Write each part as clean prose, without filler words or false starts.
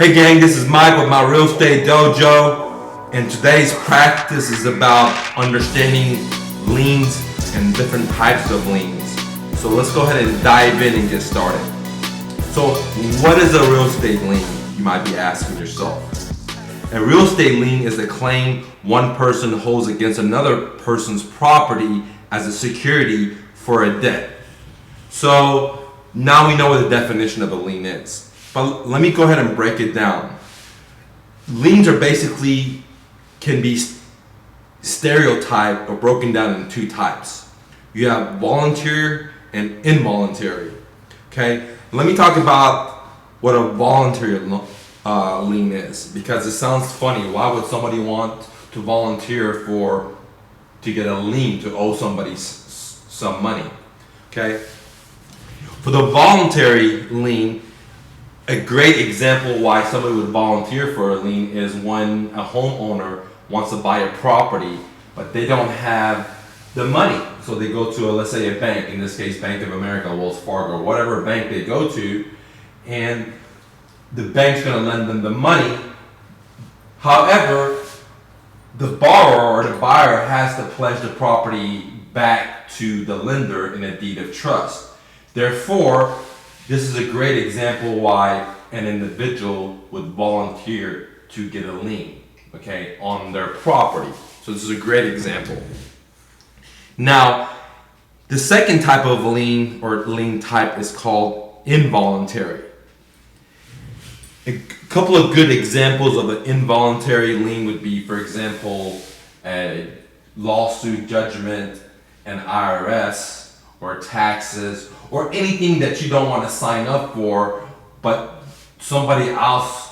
Hey gang, this is Mike with my Real Estate Dojo, and today's practice is about understanding liens and different types of liens. So let's go ahead and dive in and get started. So what is a real estate lien? You might be asking yourself. A real estate lien is a claim one person holds against another person's property as a security for a debt. So now we know what the definition of a lien is. But let me go ahead and break it down. Liens are basically can be stereotyped or broken down in two types. You have voluntary and involuntary. Okay, let me talk about what a voluntary lien is, because it sounds funny. Why would somebody want to volunteer to get a lien to owe somebody some money? Okay, for the voluntary lien, a great example why somebody would volunteer for a lien is when a homeowner wants to buy a property, but they don't have the money. So they go to, let's say, a bank, in this case, Bank of America, Wells Fargo, whatever bank they go to, and the bank's going to lend them the money. However, the borrower or the buyer has to pledge the property back to the lender in a deed of trust. Therefore, this is a great example why an individual would volunteer to get a lien, okay, on their property. So this is a great example. Now, the second type of lien or lien type is called involuntary. A couple of good examples of an involuntary lien would be, for example, a lawsuit judgment, an IRS, or taxes, or anything that you don't want to sign up for, but somebody else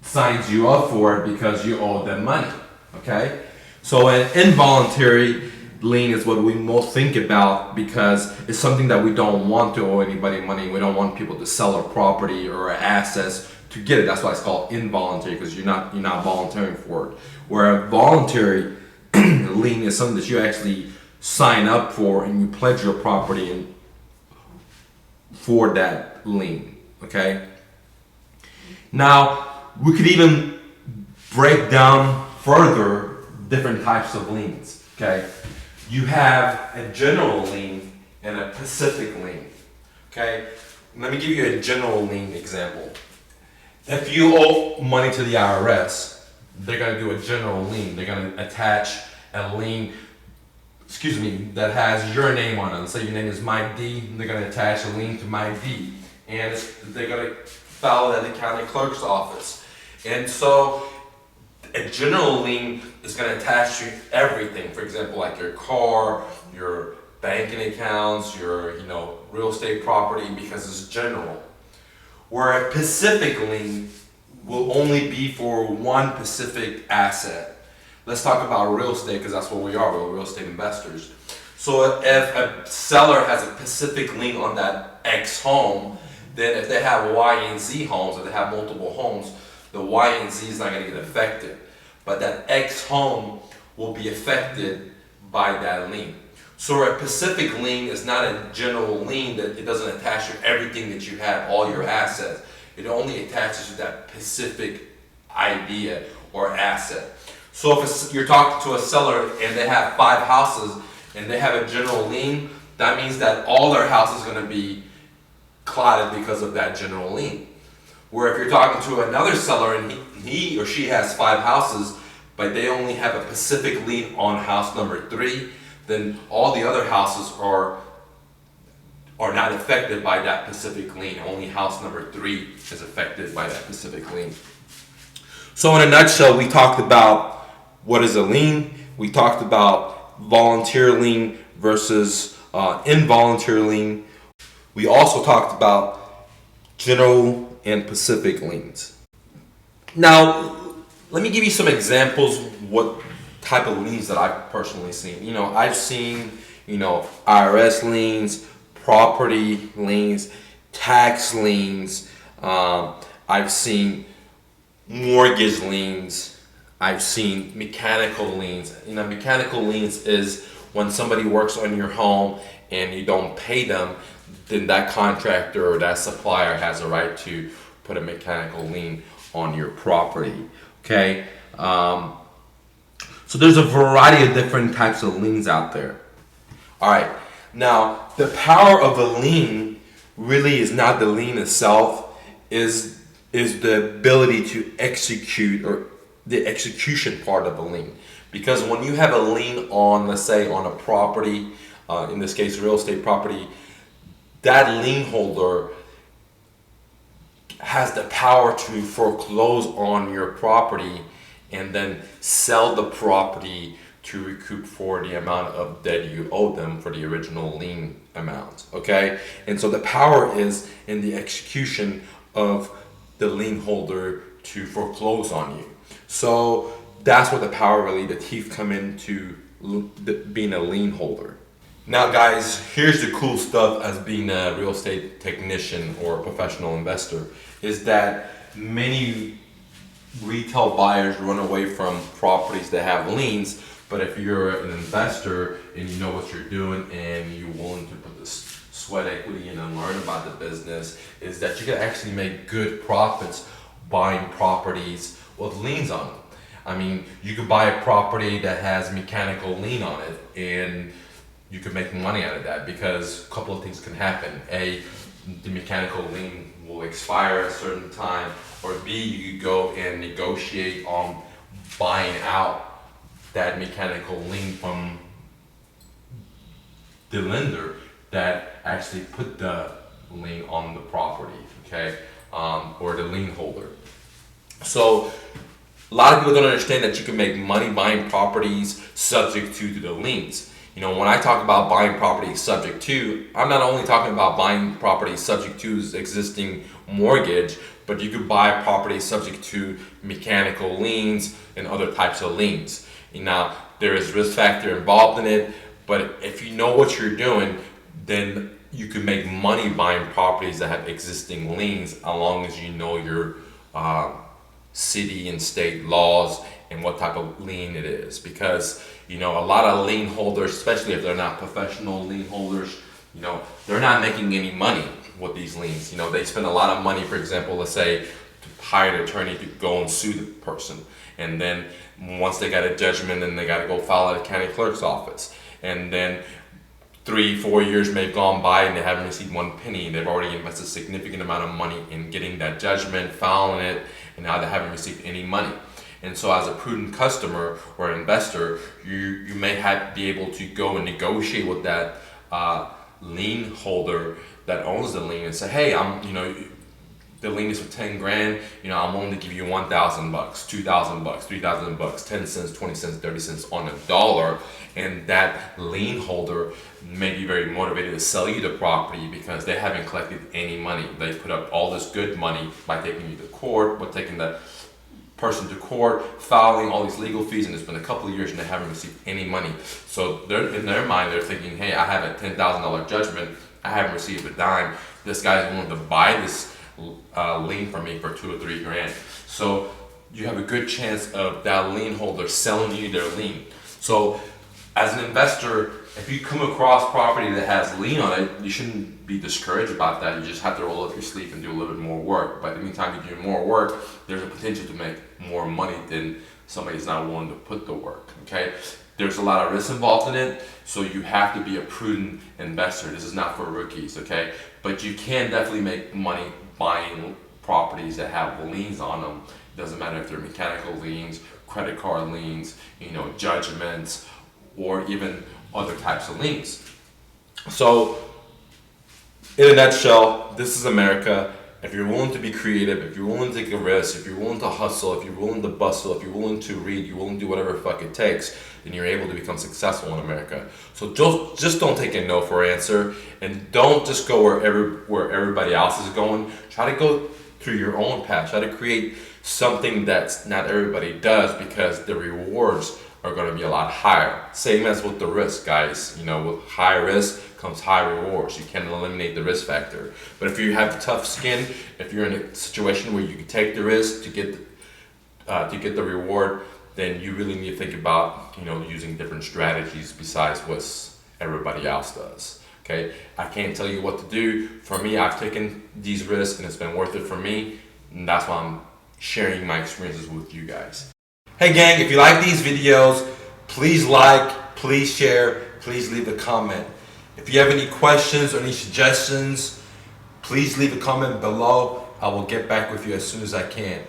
signs you up for it because you owe them money, okay? So an involuntary lien is what we most think about because it's something that we don't want to owe anybody money. We don't want people to sell our property or our assets to get it. That's why it's called involuntary, because you're not volunteering for it. Where a voluntary lien is something that you actually sign up for and you pledge your property in for that lien, okay? Now, we could even break down further different types of liens, okay? You have a general lien and a specific lien, okay? Let me give you a general lien example. If you owe money to the IRS, they're gonna do a general lien. They're gonna attach a lien that has your name on it. Let's say your name is Mike D. They're going to attach a lien to Mike D. And they're going to file it at the county clerk's office. And so a general lien is going to attach to everything. For example, like your car, your banking accounts, your real estate property, because it's general. Where a specific lien will only be for one specific asset. Let's talk about real estate, because that's what we are. We're real estate investors. So if a seller has a specific lien on that X home, then if they have Y and Z homes, or they have multiple homes, the Y and Z is not going to get affected. But that X home will be affected by that lien. So a specific lien is not a general lien that it doesn't attach to everything that you have, all your assets. It only attaches to that specific idea or asset. So if you're talking to a seller and they have 5 houses and they have a general lien, that means that all their house is going to be clotted because of that general lien. Where if you're talking to another seller and he or she has 5 houses, but they only have a specific lien on house number 3, then all the other houses are not affected by that specific lien. Only house number 3 is affected by that specific lien. So in a nutshell, we talked about what is a lien. We talked about voluntary lien versus involuntary lien. We also talked about general and specific liens. Now, let me give you some examples what type of liens that I've personally seen. I've seen, IRS liens, property liens, tax liens. I've seen mortgage liens. I've seen mechanical liens. Mechanical liens is when somebody works on your home and you don't pay them, then that contractor or that supplier has a right to put a mechanical lien on your property. Okay, so there's a variety of different types of liens out there. All right, now the power of a lien really is not the lien itself, is the ability to execute, or the execution part of a lien. Because when you have a lien on, let's say, on a property, in this case real estate property, that lien holder has the power to foreclose on your property and then sell the property to recoup for the amount of debt you owe them for the original lien amount. Okay, and so the power is in the execution of the lien holder to foreclose on you. So that's where the power, really, the teeth come into being a lien holder. Now guys, here's the cool stuff as being a real estate technician or a professional investor, is that many retail buyers run away from properties that have liens. But if you're an investor and you know what you're doing and you're willing to put the sweat equity in and learn about the business, is that you can actually make good profits buying properties with liens on them. I mean, you could buy a property that has mechanical lien on it and you can make money out of that, because a couple of things can happen. A, the mechanical lien will expire at a certain time, or B, you could go and negotiate on buying out that mechanical lien from the lender that actually put the lien on the property, okay, or the lien holder. So a lot of people don't understand that you can make money buying properties subject to the liens. You know, when I talk about buying properties subject to, I'm not only talking about buying properties subject to existing mortgage, but you could buy properties subject to mechanical liens and other types of liens. Now, there is risk factor involved in it, but if you know what you're doing, then you can make money buying properties that have existing liens, as long as you know your city and state laws and what type of lien it is. Because, you know, a lot of lien holders, especially if they're not professional lien holders, you know, they're not making any money with these liens. You know, they spend a lot of money, for example, let's say, to hire an attorney to go and sue the person. And then once they got a judgment, then they got to go file at a county clerk's office. And then 3-4 years may have gone by and they haven't received one penny, and they've already invested a significant amount of money in getting that judgment, filing it, and now they haven't received any money. And so as a prudent customer or investor, you may be able to go and negotiate with that lien holder that owns the lien and say, hey, the lien is for 10 grand, I'm willing to give you $1,000, $2,000, $3,000, 10 cents, 20 cents, 30 cents on the dollar. And that lien holder may be very motivated to sell you the property because they haven't collected any money. They put up all this good money by taking you to court, by taking the person to court, filing all these legal fees, and it's been a couple of years and they haven't received any money. So in their mind, they're thinking, hey, I have a $10,000 judgment, I haven't received a dime. This guy's willing to buy this lien from me for 2 or 3 grand. So you have a good chance of that lien holder selling you their lien. So as an investor, if you come across property that has lien on it, you shouldn't be discouraged about that. You just have to roll up your sleeve and do a little bit more work. But in the meantime, you're doing more work, there's a potential to make more money than somebody who's not willing to put the work, okay? There's a lot of risk involved in it, so you have to be a prudent investor. This is not for rookies, okay? But you can definitely make money buying properties that have liens on them. It doesn't matter if they're mechanical liens, credit card liens, judgments, or even other types of liens. So, in a nutshell, this is America. If you're willing to be creative, if you're willing to take a risk, if you're willing to hustle, if you're willing to bustle, if you're willing to read, you're willing to do whatever the fuck it takes, then you're able to become successful in America. So just don't take a no for an answer, and don't just go where everybody else is going. Try to go through your own path. Try to create something that's not everybody does, because the rewards are going to be a lot higher. Same as with the risk, guys. With high risk comes high rewards. You can't eliminate the risk factor. But if you have tough skin, if you're in a situation where you can take the risk to get the reward, then you really need to think about using different strategies besides what everybody else does. Okay, I can't tell you what to do. For me, I've taken these risks and it's been worth it for me. And that's why I'm sharing my experiences with you guys. Hey gang, if you like these videos, please like, please share, please leave a comment. If you have any questions or any suggestions, please leave a comment below. I will get back with you as soon as I can.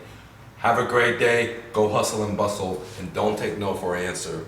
Have a great day, go hustle and bustle, and don't take no for an answer.